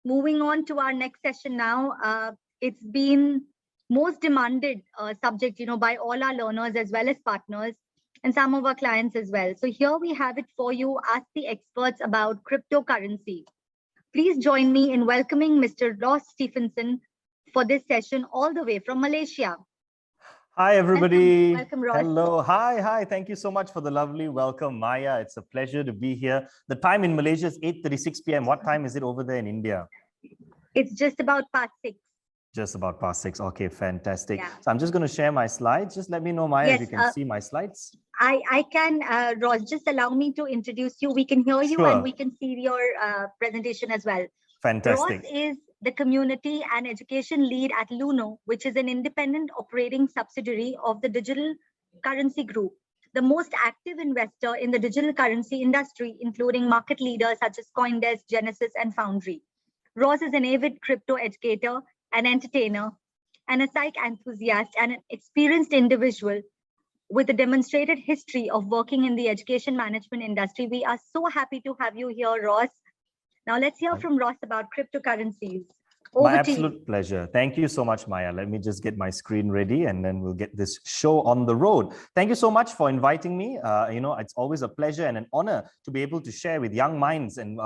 Moving on to our next session now. It's been most demanded subject, by all our learners as well as partners and some of our clients as well. So here we have it for you. Ask the experts about cryptocurrency. Please join me in welcoming Mr. Ross Stephenson for this session all the way from Malaysia. Hi, everybody. Welcome, Ross. Hello. Hi. Thank you so much for the lovely welcome, Maya. It's a pleasure to be here. The time in Malaysia is 8:36 p.m. What time is it over there in India? It's just about past 6. Just about past 6. Okay, fantastic. Yeah. So I'm just going to share my slides. Just let me know, Maya, Yes, if you can see my slides. I can, Ross, just allow me to introduce you. We can hear you and we can see your presentation as well. Fantastic. Ross is the community and education lead at Luno, which is an independent operating subsidiary of the digital currency group, the most active investor in the digital currency industry, including market leaders such as Coindesk, Genesis, and Foundry. Ross is an avid crypto educator, an entertainer, and a psych enthusiast, and an experienced individual with a demonstrated history of working in the education management industry. We are so happy to have you here, Ross. Now let's hear from Ross about cryptocurrencies. My absolute pleasure. Thank you so much, Maya. Let me just get my screen ready and then we'll get this show on the road. Thank you so much for inviting me. It's always a pleasure and an honor to be able to share with young minds and,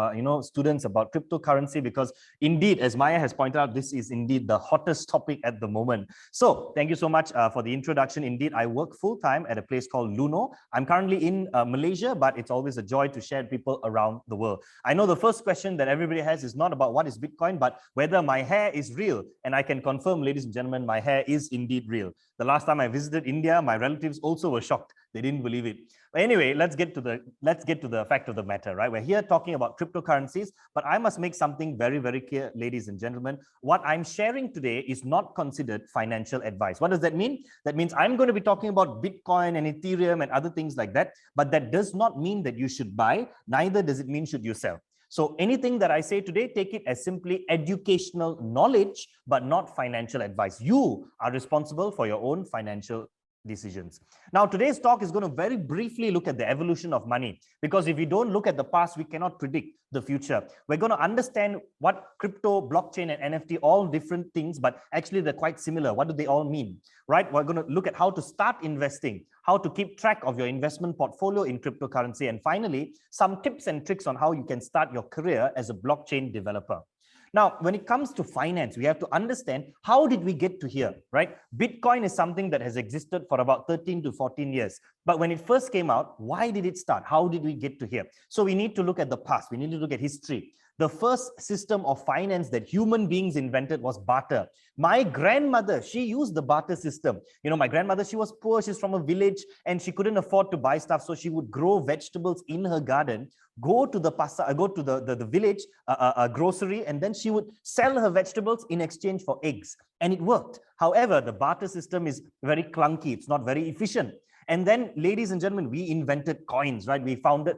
students about cryptocurrency, because indeed, as Maya has pointed out, this is indeed the hottest topic at the moment. So thank you so much for the introduction. Indeed, I work full-time at a place called Luno. I'm currently in Malaysia, but it's always a joy to share with people around the world. I know the first question that everybody has is not about what is Bitcoin, but whether my hair is real. And I can confirm, ladies and gentlemen, my hair is indeed real. The last time I visited India, my relatives also were shocked. They didn't believe it. But anyway, let's get to the fact of the matter, right? We're here talking about cryptocurrencies, but I must make something very, very clear, ladies and gentlemen. What I'm sharing today is not considered financial advice. What does that mean? That means I'm going to be talking about Bitcoin and Ethereum and other things like that, but that does not mean that you should buy, neither does it mean should you sell. So anything that I say today, take it as simply educational knowledge, but not financial advice. You are responsible for your own financial decisions. Now, today's talk is going to very briefly look at the evolution of money, because if we don't look at the past, we cannot predict the future. We're going to understand what crypto, blockchain, and NFT, all different things, but actually they're quite similar. What do they all mean, right? We're going to look at how to start investing, how to keep track of your investment portfolio in cryptocurrency, and finally, some tips and tricks on how you can start your career as a blockchain developer. Now, when it comes to finance, we have to understand, how did we get to here, right? Bitcoin is something that has existed for about 13 to 14 years. But when it first came out, why did it start? How did we get to here? So we need to look at the past. We need to look at history. The first system of finance that human beings invented was barter. My grandmother, she used the barter system. My grandmother, she was poor. She's from a village and she couldn't afford to buy stuff. So she would grow vegetables in her garden, go to the village grocery, and then she would sell her vegetables in exchange for eggs. And it worked. However, the barter system is very clunky. It's not very efficient. And then, ladies and gentlemen, we invented coins, right? We founded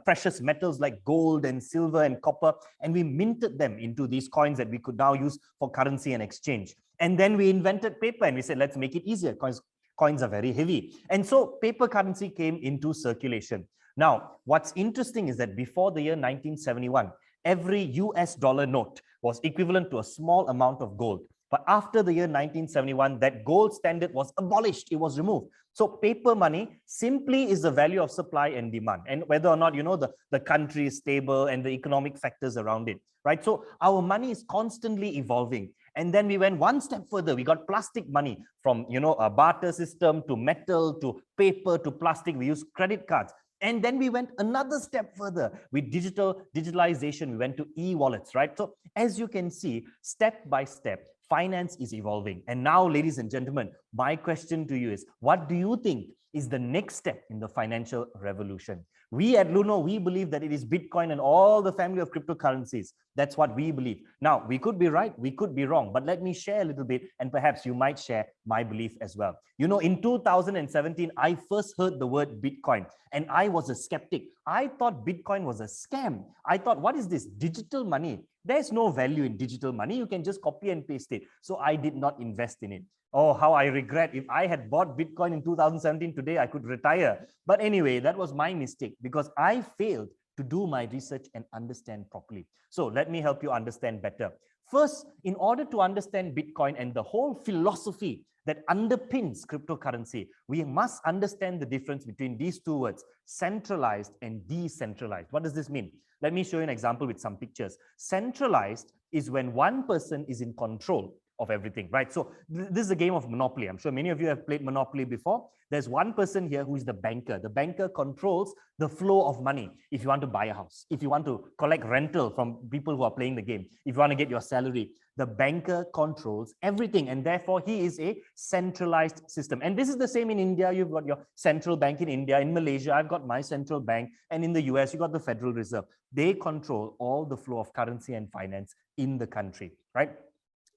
precious metals like gold and silver and copper, and we minted them into these coins that we could now use for currency and exchange. And then we invented paper and we said, let's make it easier. Coins are very heavy. And so paper currency came into circulation. Now, what's interesting is that before the year 1971, every US dollar note was equivalent to a small amount of gold. But after the year 1971, that gold standard was abolished. It was removed. So paper money simply is the value of supply and demand, and whether or not, the country is stable and the economic factors around it, right? So our money is constantly evolving. And then we went one step further. We got plastic money from, a barter system to metal to paper to plastic. We use credit cards. And then we went another step further with digitalization. We went to e-wallets, right? So as you can see, step by step, finance is evolving. And now, ladies and gentlemen, my question to you is, what do you think is the next step in the financial revolution? We at Luno, we believe that it is Bitcoin and all the family of cryptocurrencies. That's what we believe. Now, we could be right, we could be wrong, but let me share a little bit, and perhaps you might share my belief as well. In 2017, I first heard the word Bitcoin, and I was a skeptic. I thought Bitcoin was a scam. I thought, what is this digital money? There's no value in digital money. You can just copy and paste it. So I did not invest in it. Oh, how I regret. If I had bought Bitcoin in 2017, today I could retire. But anyway, that was my mistake, because I failed to do my research and understand properly. So let me help you understand better. First, in order to understand Bitcoin and the whole philosophy that underpins cryptocurrency, we must understand the difference between these two words, centralized and decentralized. What does this mean? Let me show you an example with some pictures. Centralized is when one person is in control of everything, right? So this is a game of Monopoly. I'm sure many of you have played Monopoly before. There's one person here who is the banker. The banker controls the flow of money. If you want to buy a house, if you want to collect rental from people who are playing the game, if you want to get your salary, the banker controls everything, and therefore he is a centralized system. And this is the same in India. You've got your central bank in India. In Malaysia, I've got my central bank, and in the US, you got the Federal Reserve. They control all the flow of currency and finance in the country, right?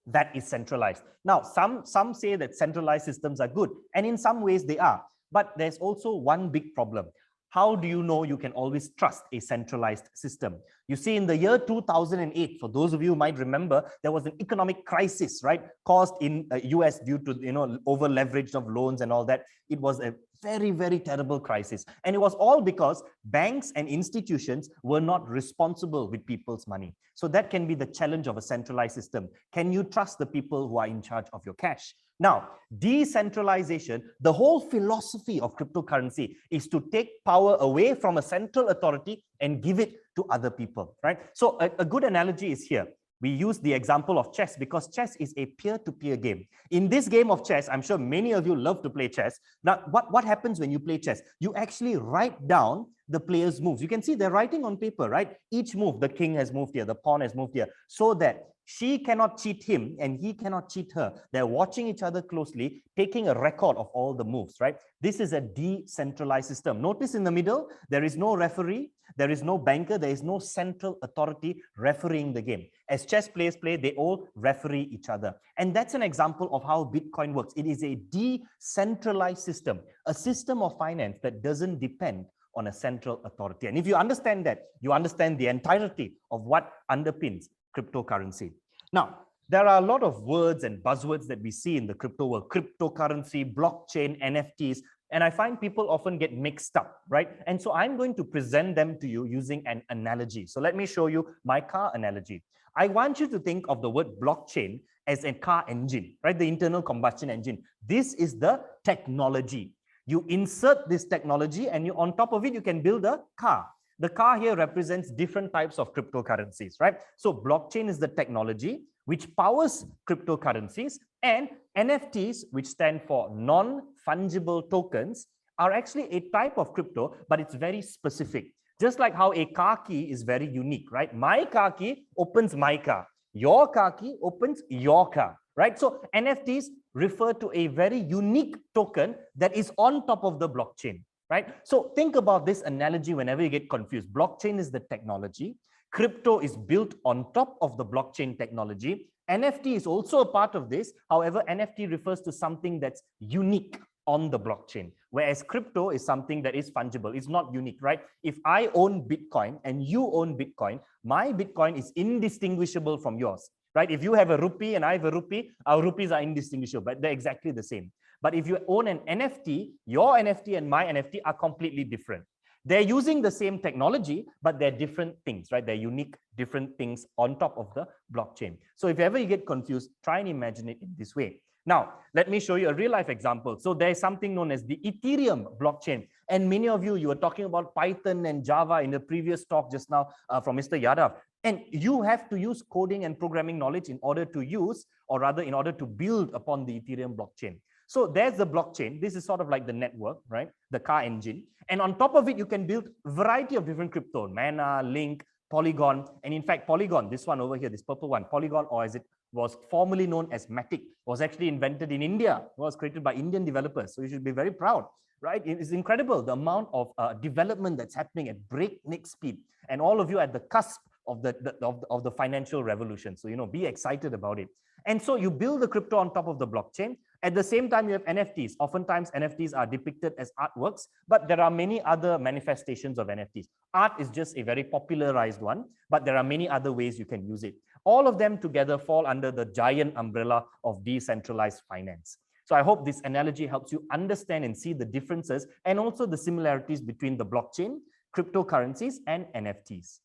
That is centralized. Now, some say that centralized systems are good, and in some ways they are. But there's also one big problem. How do you know you can always trust a centralized system? You see, in the year 2008, for those of you who might remember, there was an economic crisis, right, caused in US due to over leverage of loans and all that. It was a very, very terrible crisis, and it was all because banks and institutions were not responsible with people's money. So that can be the challenge of a centralized system. Can you trust the people who are in charge of your cash? Now, decentralization, the whole philosophy of cryptocurrency is to take power away from a central authority and give it to other people, right? So a good analogy is here. We use the example of chess because chess is a peer-to-peer game. In this game of chess, I'm sure many of you love to play chess. Now, what happens when you play chess? You actually write down the player's moves. You can see they're writing on paper, right? Each move, the king has moved here, the pawn has moved here, so that she cannot cheat him and he cannot cheat her. They're watching each other closely, taking a record of all the moves, right? This is a decentralized system. Notice in the middle, there is no referee, there is no banker, there is no central authority refereeing the game. As chess players play, they all referee each other. And that's an example of how Bitcoin works. It is a decentralized system, a system of finance that doesn't depend on a central authority. And if you understand that, you understand the entirety of what underpins cryptocurrency. Now, there are a lot of words and buzzwords that we see in the crypto world: cryptocurrency, blockchain, NFTs, and I find people often get mixed up, right? And so I'm going to present them to you using an analogy. So let me show you my car analogy. I want you to think of the word blockchain as a car engine, right? The internal combustion engine. This is the technology. You insert this technology and on top of it, you can build a car. The car here represents different types of cryptocurrencies, right? So blockchain is the technology which powers cryptocurrencies, and NFTs, which stand for non-fungible tokens, are actually a type of crypto, but it's very specific. Just like how a car key is very unique, right? My car key opens my car. Your car key opens your car, right? So NFTs refer to a very unique token that is on top of the blockchain, right? So think about this analogy whenever you get confused. Blockchain is the technology. Crypto is built on top of the blockchain technology. NFT is also a part of this. However, NFT refers to something that's unique on the blockchain, whereas crypto is something that is fungible. It's not unique, right? If I own Bitcoin and you own Bitcoin, my Bitcoin is indistinguishable from yours, right? If you have a rupee and I have a rupee, our rupees are indistinguishable, but they're exactly the same. But if you own an NFT, your NFT and my NFT are completely different. They're using the same technology, but they're different things, right? They're unique, different things on top of the blockchain. So if ever you get confused, try and imagine it in this way. Now, let me show you a real life example. So there's something known as the Ethereum blockchain. And many of you were talking about Python and Java in the previous talk just now from Mr. Yadav. And you have to use coding and programming knowledge in order to use, or rather in order to build upon the Ethereum blockchain. So there's the blockchain. This is sort of like the network, right? The car engine. And on top of it, you can build a variety of different crypto: Mana, Link, Polygon. And in fact, Polygon, this one over here, this purple one, Polygon, or as it was formerly known as Matic, was actually invented in India. It was created by Indian developers. So you should be very proud, right? It is incredible, the amount of development that's happening at breakneck speed. And all of you at the cusp of the financial revolution. So, be excited about it. And so you build the crypto on top of the blockchain. At the same time, you have NFTs. Oftentimes, NFTs are depicted as artworks, but there are many other manifestations of NFTs. Art is just a very popularized one, but there are many other ways you can use it. All of them together fall under the giant umbrella of decentralized finance. So I hope this analogy helps you understand and see the differences and also the similarities between the blockchain, cryptocurrencies, and NFTs.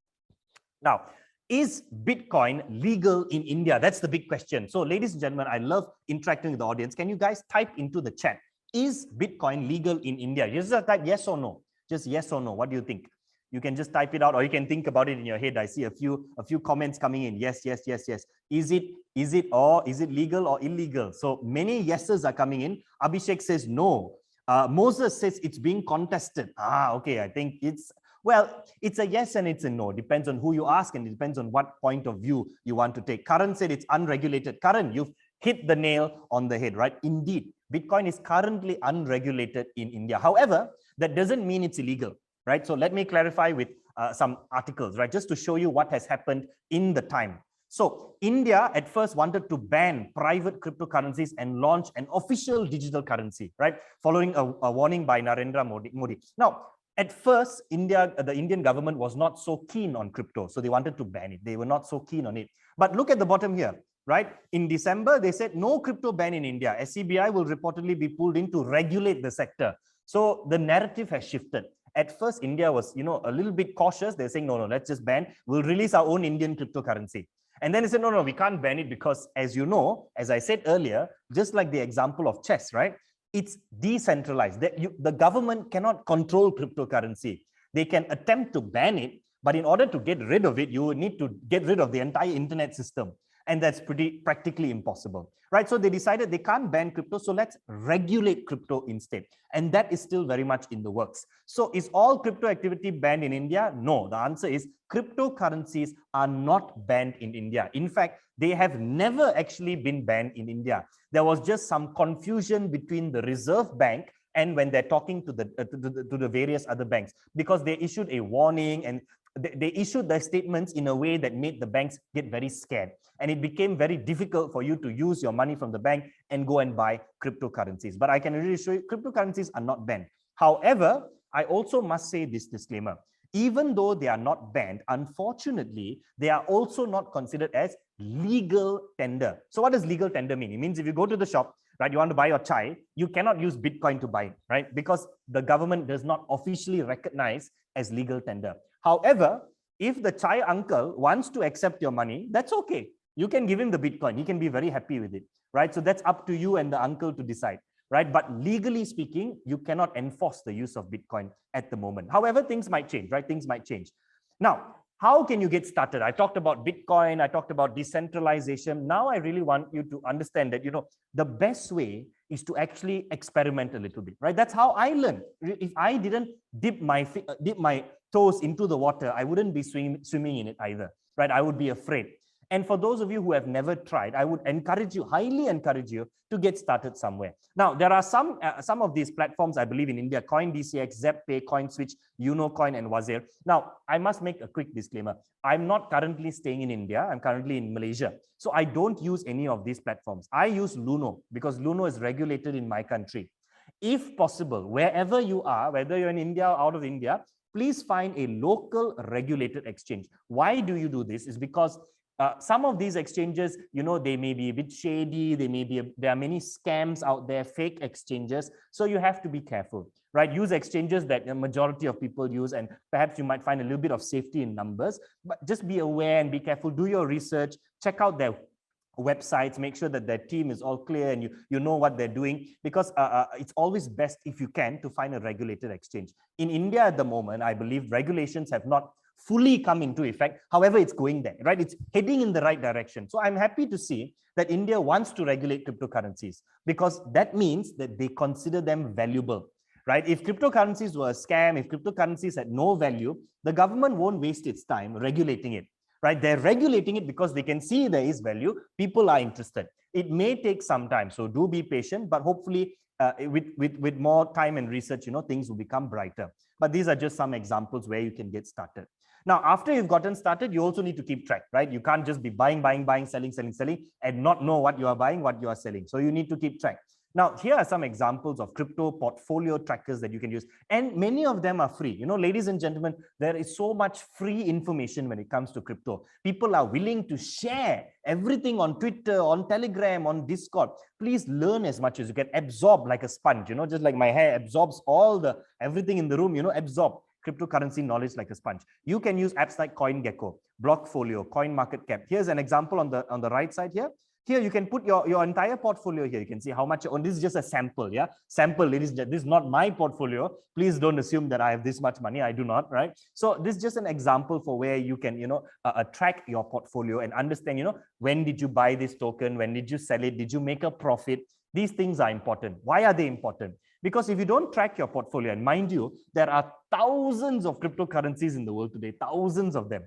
Now, is Bitcoin legal in India? That's the big question. So, ladies and gentlemen, I love interacting with the audience. Can you guys type into the chat, is Bitcoin legal in India? Just type yes or no. Just yes or no. What do you think? You can just type it out, or you can think about it in your head. I see a few comments coming in. Yes, yes, yes, yes. Is it legal or illegal? So many yeses are coming in. Abhishek says no. Moses says it's being contested. Okay. I think it's a yes and it's a no. Depends on who you ask, and it depends on what point of view you want to take. Karan said it's unregulated. Karan, you've hit the nail on the head, right? Indeed, Bitcoin is currently unregulated in India. However, that doesn't mean it's illegal, right? So let me clarify with some articles, right? Just to show you what has happened in the time. So India at first wanted to ban private cryptocurrencies and launch an official digital currency, right? Following a warning by Narendra Modi. Now, at first, the Indian government was not so keen on crypto, so they wanted to ban it. They were not so keen on it. But look at the bottom here, right? In December, they said no crypto ban in India. SCBI will reportedly be pulled in to regulate the sector. So the narrative has shifted. At first, India was, a little bit cautious. They're saying, no, let's just ban. We'll release our own Indian cryptocurrency. And then they said, no, we can't ban it because, as you know, as I said earlier, just like the example of chess, right? It's decentralized. The government cannot control cryptocurrency. They can attempt to ban it, but in order to get rid of it, you need to get rid of the entire internet system. And that's practically impossible, right? So they decided they can't ban crypto, so let's regulate crypto instead. And that is still very much in the works. So is all crypto activity banned in India? No, the answer is cryptocurrencies are not banned in India. In fact, they have never actually been banned in India. There was just some confusion between the Reserve Bank and when they're talking to the various other banks, because they issued a warning and they issued their statements in a way that made the banks get very scared. And it became very difficult for you to use your money from the bank and go and buy cryptocurrencies. But I can really show you, cryptocurrencies are not banned. However, I also must say this disclaimer. Even though they are not banned, unfortunately, they are also not considered as legal tender. So what does legal tender mean? It means if you go to the shop, right, you want to buy your chai, you cannot use Bitcoin to buy it, right? Because the government does not officially recognize as legal tender. However, if the chai uncle wants to accept your money, that's okay. You can give him the Bitcoin. He can be very happy with it, right? So that's up to you and the uncle to decide, right? But legally speaking, you cannot enforce the use of Bitcoin at the moment. However, things might change, right? Things might change. Now, how can you get started? I talked about Bitcoin. I talked about decentralization. Now I really want you to understand that, the best way is to actually experiment a little bit, right? That's how I learned. If I didn't dip my toes into the water, I wouldn't be swimming in it either, right? I would be afraid. And for those of you who have never tried, I would highly encourage you to get started somewhere. Now, there are some of these platforms, I believe, in India: CoinDCX, ZepPay, CoinSwitch, UnoCoin, and Wazir. Now, I must make a quick disclaimer. I'm not currently staying in India. I'm currently in Malaysia. So I don't use any of these platforms. I use Luno because Luno is regulated in my country. If possible, wherever you are, whether you're in India or out of India, please find a local regulated exchange. Why do you do this? Is because some of these exchanges, they may be a bit shady. There are many scams out there, fake exchanges. So you have to be careful, right? Use exchanges that the majority of people use, and perhaps you might find a little bit of safety in numbers, but just be aware and be careful. Do your research, check out their websites, make sure that their team is all clear and you know what they're doing, because it's always best, if you can, to find a regulated exchange. In India at the moment, I believe regulations have not fully come into effect. However, it's going there, right? It's heading in the right direction. So I'm happy to see that India wants to regulate cryptocurrencies, because that means that they consider them valuable, right? If cryptocurrencies were a scam, if cryptocurrencies had no value, the government won't waste its time regulating it, right? They're regulating it because they can see there is value. People are interested. It may take some time, so do be patient, but hopefully with more time and research, things will become brighter. But these are just some examples where you can get started. Now, after you've gotten started, you also need to keep track, right? You can't just be buying, selling, and not know what you are buying, what you are selling. So you need to keep track. Now, here are some examples of crypto portfolio trackers that you can use. And many of them are free. Ladies and gentlemen, there is so much free information when it comes to crypto. People are willing to share everything on Twitter, on Telegram, on Discord. Please learn as much as you can. Absorb like a sponge, just like my hair absorbs everything in the room, absorb. cryptocurrency knowledge like a sponge. You can use apps like CoinGecko, Blockfolio, CoinMarketCap. Here's an example on the right side here. Here you can put your entire portfolio here. You can see how much on this is just a sample. Yeah, sample. This is not my portfolio. Please don't assume that I have this much money. I do not, right? So this is just an example for where you can, track your portfolio and understand, when did you buy this token? When did you sell it? Did you make a profit? These things are important. Why are they important? Because if you don't track your portfolio, and mind you, there are thousands of cryptocurrencies in the world today, thousands of them.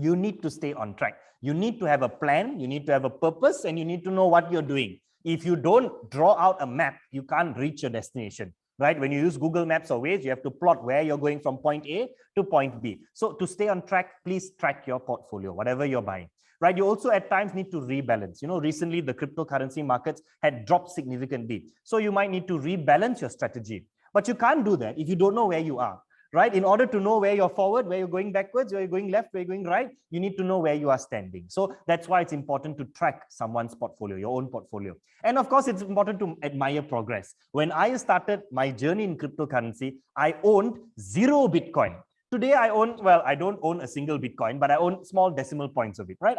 You need to stay on track. You need to have a plan, you need to have a purpose, and you need to know what you're doing. If you don't draw out a map, you can't reach your destination, right? When you use Google Maps or Waze, you have to plot where you're going from point A to point B. So to stay on track, please track your portfolio, whatever you're buying, right? You also at times need to rebalance. Recently the cryptocurrency markets had dropped significantly. So you might need to rebalance your strategy, but you can't do that if you don't know where you are. Right? In order to know where you're forward, where you're going backwards, where you're going left, where you're going right, you need to know where you are standing. So that's why it's important to track someone's portfolio, your own portfolio. And of course, it's important to admire progress. When I started my journey in cryptocurrency, I owned 0 Bitcoin. Today I own, well, I don't own a single Bitcoin, but I own small decimal points of it, right?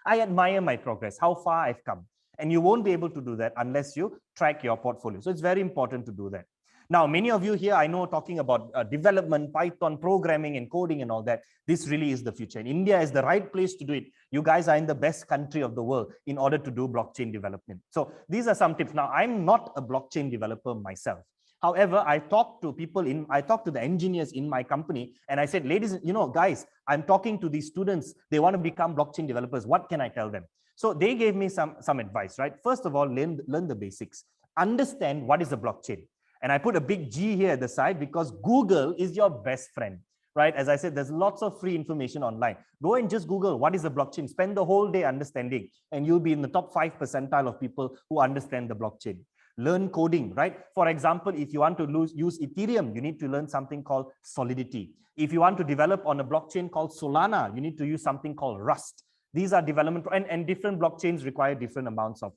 I admire my progress, how far I've come. And you won't be able to do that unless you track your portfolio. So it's very important to do that. Now, many of you here, I know, talking about development, Python, programming and coding and all that. This really is the future. And India is the right place to do it. You guys are in the best country of the world in order to do blockchain development. So these are some tips. Now, I'm not a blockchain developer myself. However, I talked to the engineers in my company, and I said, ladies, guys, I'm talking to these students. They want to become blockchain developers. What can I tell them? So they gave me some advice, right? First of all, learn the basics. Understand what is a blockchain. And I put a big G here at the side because Google is your best friend, right? As I said, there's lots of free information online. Go and just Google what is a blockchain. Spend the whole day understanding, and you'll be in the top 5 percentile of people who understand the blockchain. Learn coding, right? For example, if you want to use Ethereum, you need to learn something called Solidity. If you want to develop on a blockchain called Solana, you need to use something called Rust. These are development, and different blockchains require different amounts of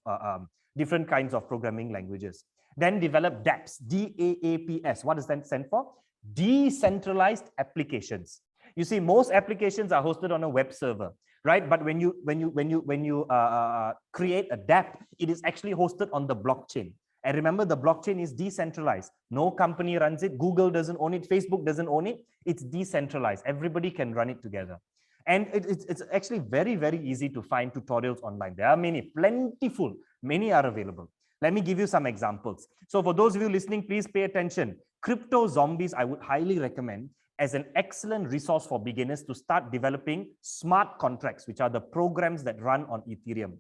different kinds of programming languages. Then develop dApps, DAAPS. What does that stand for? Decentralized applications. You see, most applications are hosted on a web server, right? But when you create a dApp, it is actually hosted on the blockchain. And remember, the blockchain is decentralized. No company runs it. Google doesn't own it. Facebook doesn't own it. It's decentralized. Everybody can run it together. And it's actually very, very easy to find tutorials online. There are many, plentiful, many are available. Let me give you some examples. So for those of you listening, please pay attention. Crypto Zombies, I would highly recommend as an excellent resource for beginners to start developing smart contracts, which are the programs that run on Ethereum.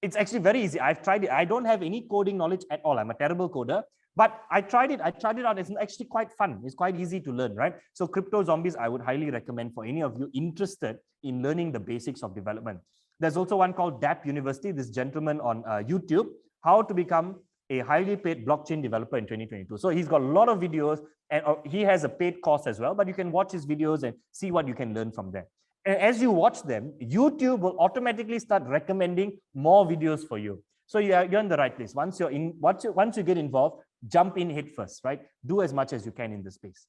It's actually very easy. I've tried it. I don't have any coding knowledge at all. I'm a terrible coder, but I tried it. I tried it out. It's actually quite fun. It's quite easy to learn, right? So Crypto Zombies, I would highly recommend for any of you interested in learning the basics of development. There's also one called dApp University. This gentleman on YouTube, how to become a highly paid blockchain developer in 2022. So he's got a lot of videos, and he has a paid course as well, but you can watch his videos and see what you can learn from there. And as you watch them, YouTube will automatically start recommending more videos for you. So you're in the right place. Once you get involved, jump in head first, right? Do as much as you can in the space.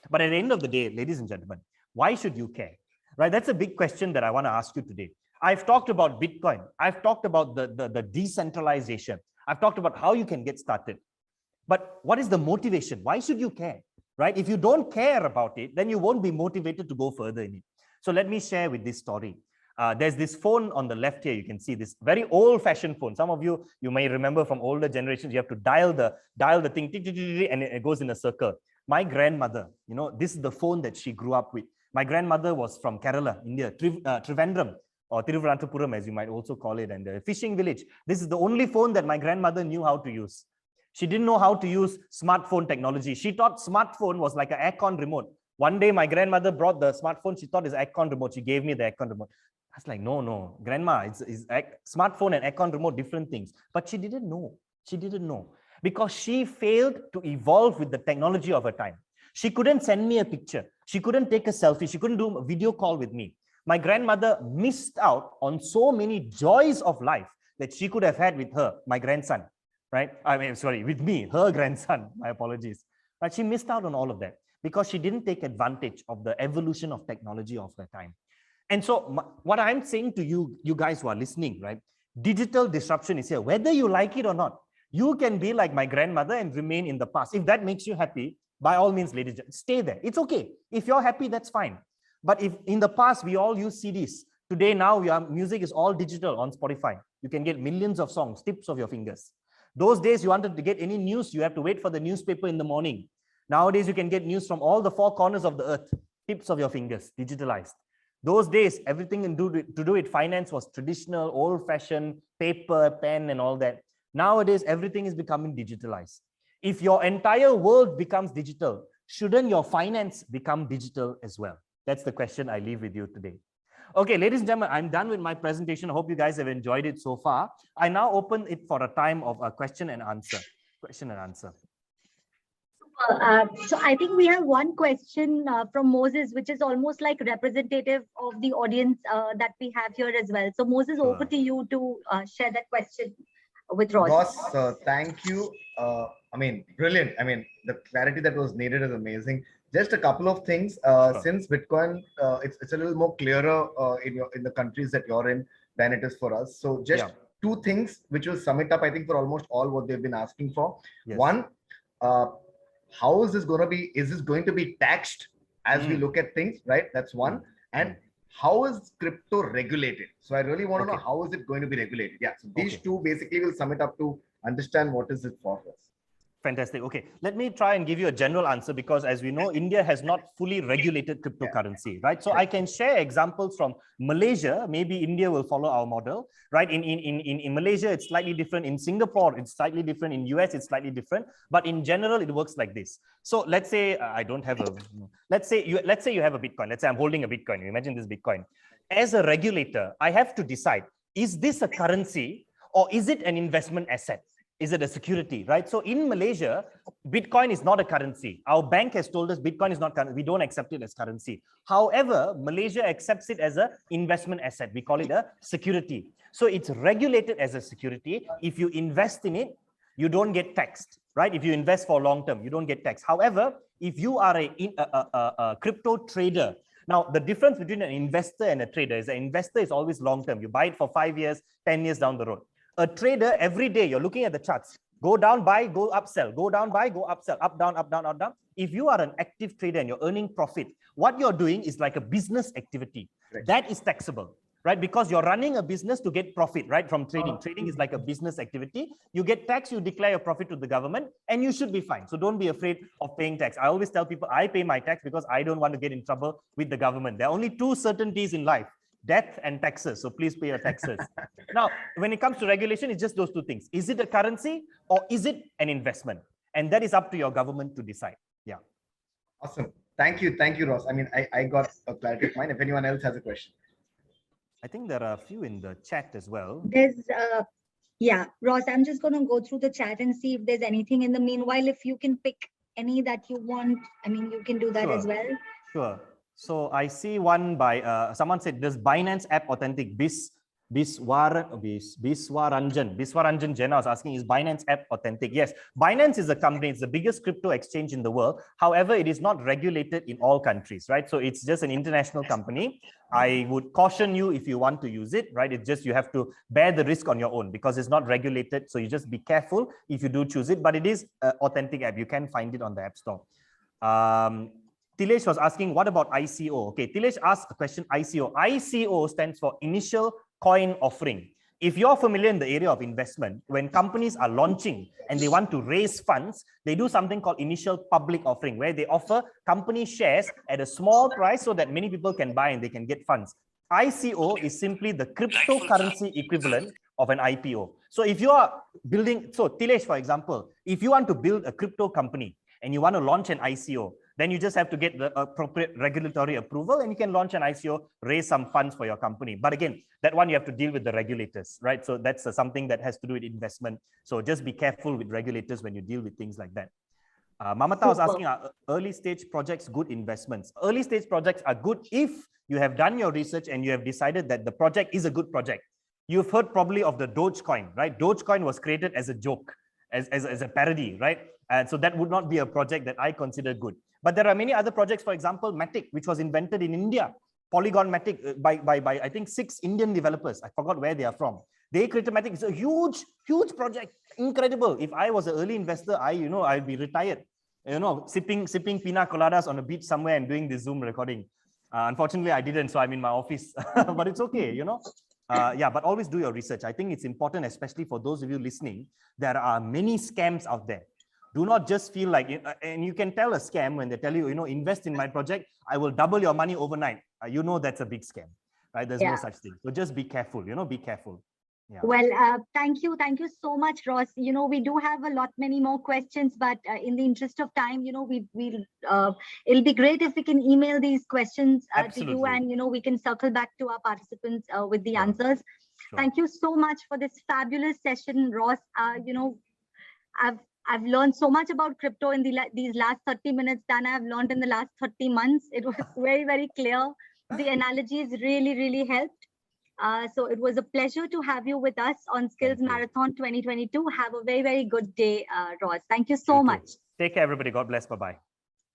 But at the end of the day, ladies and gentlemen, why should you care? Right? That's a big question that I want to ask you today. I've talked about Bitcoin. I've talked about the decentralization. I've talked about how you can get started. But what is the motivation? Why should you care? Right? If you don't care about it, then you won't be motivated to go further in it. So let me share with this story. There's this phone on the left here. You can see this very old-fashioned phone. Some of you may remember from older generations, you have to dial the thing, and it goes in a circle. My grandmother, this is the phone that she grew up with. My grandmother was from Kerala, India, Trivandrum, or Thiruvananthapuram, as you might also call it, and a fishing village. This is the only phone that my grandmother knew how to use. She didn't know how to use smartphone technology. She thought smartphone was like an aircon remote. One day, my grandmother brought the smartphone. She thought it's aircon remote. She gave me the aircon remote. I was like, no, grandma, it's smartphone and aircon remote, different things. But she didn't know. She didn't know because she failed to evolve with the technology of her time. She couldn't send me a picture. She couldn't take a selfie. She couldn't do a video call with me. My grandmother missed out on so many joys of life that she could have had with my grandson, right? With me, her grandson, my apologies. But she missed out on all of that because she didn't take advantage of the evolution of technology of her time. And so what I'm saying to you guys who are listening, right? Digital disruption is here, whether you like it or not. You can be like my grandmother and remain in the past. If that makes you happy, by all means, ladies, stay there. It's okay. If you're happy, that's fine. But if in the past, we all use CDs. Today, now, music is all digital on Spotify. You can get millions of songs, tips of your fingers. Those days, you wanted to get any news, you have to wait for the newspaper in the morning. Nowadays, you can get news from all the four corners of the earth, tips of your fingers, digitalized. Those days, everything to do with finance was traditional, old-fashioned, paper, pen, and all that. Nowadays, everything is becoming digitalized. If your entire world becomes digital, shouldn't your finance become digital as well? That's the question I leave with you today. Okay, ladies and gentlemen, I'm done with my presentation. I hope you guys have enjoyed it so far. I now open it for a time of a question and answer. Question and answer. So I think we have one question from Moses, which is almost like representative of the audience that we have here as well. So Moses, over to you to share that question with Ross. Ross, thank you. I mean, brilliant. I mean, the clarity that was needed is amazing. Just a couple of things. Since Bitcoin, it's a little more clearer in the countries that you're in than it is for us. So just two things which will sum it up, I think, for almost all what they've been asking for. Yes. One, how is this going to be? Is this going to be taxed as we look at things? Right. That's one. And how is crypto regulated? So I really want to know, how is it going to be regulated? Yeah. So these two basically will sum it up to understand what is it for us. Fantastic. Okay, let me try and give you a general answer, because as we know, India has not fully regulated cryptocurrency, right? So I can share examples from Malaysia. Maybe India will follow our model, right? In Malaysia, it's slightly different. In Singapore, it's slightly different. In US, it's slightly different. But in general, it works like this. So let's say I don't have a. Let's say you have a Bitcoin. Let's say I'm holding a Bitcoin. You imagine this Bitcoin. As a regulator, I have to decide: is this a currency or is it an investment asset? Is it a security, right? So in Malaysia, Bitcoin is not a currency. Our bank has told us Bitcoin is not currency. We don't accept it as currency. However, Malaysia accepts it as an investment asset. We call it a security. So it's regulated as a security. If you invest in it, you don't get taxed, right? If you invest for long term, you don't get taxed. However, if you are a crypto trader, now the difference between an investor and a trader is an investor is always long term. You buy it for 5 years, 10 years down the road. A trader, every day you're looking at the charts, go down, buy, go up, sell, go down, buy, go up, sell, up, down, up, down, up, down. If you are an active trader and you're earning profit, what you're doing is like a business activity. Right. That is taxable, right? Because you're running a business to get profit, right? From trading. Trading is like a business activity. You get tax, you declare your profit to the government, and you should be fine. So don't be afraid of paying tax. I always tell people, I pay my tax because I don't want to get in trouble with the government. There are only two certainties in life: death and taxes. So please pay your taxes. Now, when it comes to regulation, it's just those two things. Is it a currency or is it an investment? And that is up to your government to decide. Yeah. Awesome. Thank you. Thank you, Ross. I mean, I got a clarity of mine. If anyone else has a question. I think there are a few in the chat as well. There's, yeah, Ross, I'm just going to go through the chat and see if there's anything in the meanwhile. If you can pick any that you want, I mean, you can do that as well. Sure. So I see one by someone said, does Binance app authentic? Biswaranjan Jena was asking, is Binance app authentic? Yes, Binance is a company, it's the biggest crypto exchange in the world. However, it is not regulated in all countries, right? So it's just an international company. I would caution you if you want to use it, right? It's just you have to bear the risk on your own because it's not regulated. So you just be careful if you do choose it, but it is an authentic app. You can find it on the App Store. Tilesh was asking, what about ICO? Okay, Tilesh asked a question, ICO. ICO stands for Initial Coin Offering. If you're familiar in the area of investment, when companies are launching and they want to raise funds, they do something called Initial Public Offering, where they offer company shares at a small price so that many people can buy and they can get funds. ICO is simply the cryptocurrency equivalent of an IPO. So if you are building, so Tilesh, for example, if you want to build a crypto company and you want to launch an ICO, then you just have to get the appropriate regulatory approval and you can launch an ICO, raise some funds for your company. But again, that one you have to deal with the regulators, right? So that's something that has to do with investment. So just be careful with regulators when you deal with things like that. Mamata was asking, are early stage projects good investments? Early stage projects are good if you have done your research and you have decided that the project is a good project. You've heard probably of the Dogecoin, right? Dogecoin was created as a joke, as a parody, right? And so that would not be a project that I consider good. But there are many other projects, for example, Matic, which was invented in India, Polygon Matic by I think 6 Indian developers. I forgot where they are from. They created Matic. It's a huge project, incredible. If I was an early investor, I'd be retired, sipping pina coladas on a beach somewhere and doing the Zoom recording. Unfortunately, I didn't, so I'm in my office, but it's okay, yeah, but always do your research. I think it's important, especially for those of you listening. There are many scams out there. Do not just feel like, and you can tell a scam when they tell you, invest in my project, I will double your money overnight. That's a big scam, right? There's no such thing. So just be careful, be careful. Yeah. Well, thank you so much, Ross. We do have many more questions, but in the interest of time, it'll be great if we can email these questions to you, and we can circle back to our participants with the answers. Sure. Thank you so much for this fabulous session, Ross. I've learned so much about crypto in these last 30 minutes than I've learned in the last 30 months. It was very, very clear. The analogies really helped. So it was a pleasure to have you with us on Skills Marathon 2022. Have a very, very good day, Ross. Thank you so much. Take care, everybody. God bless. Bye-bye.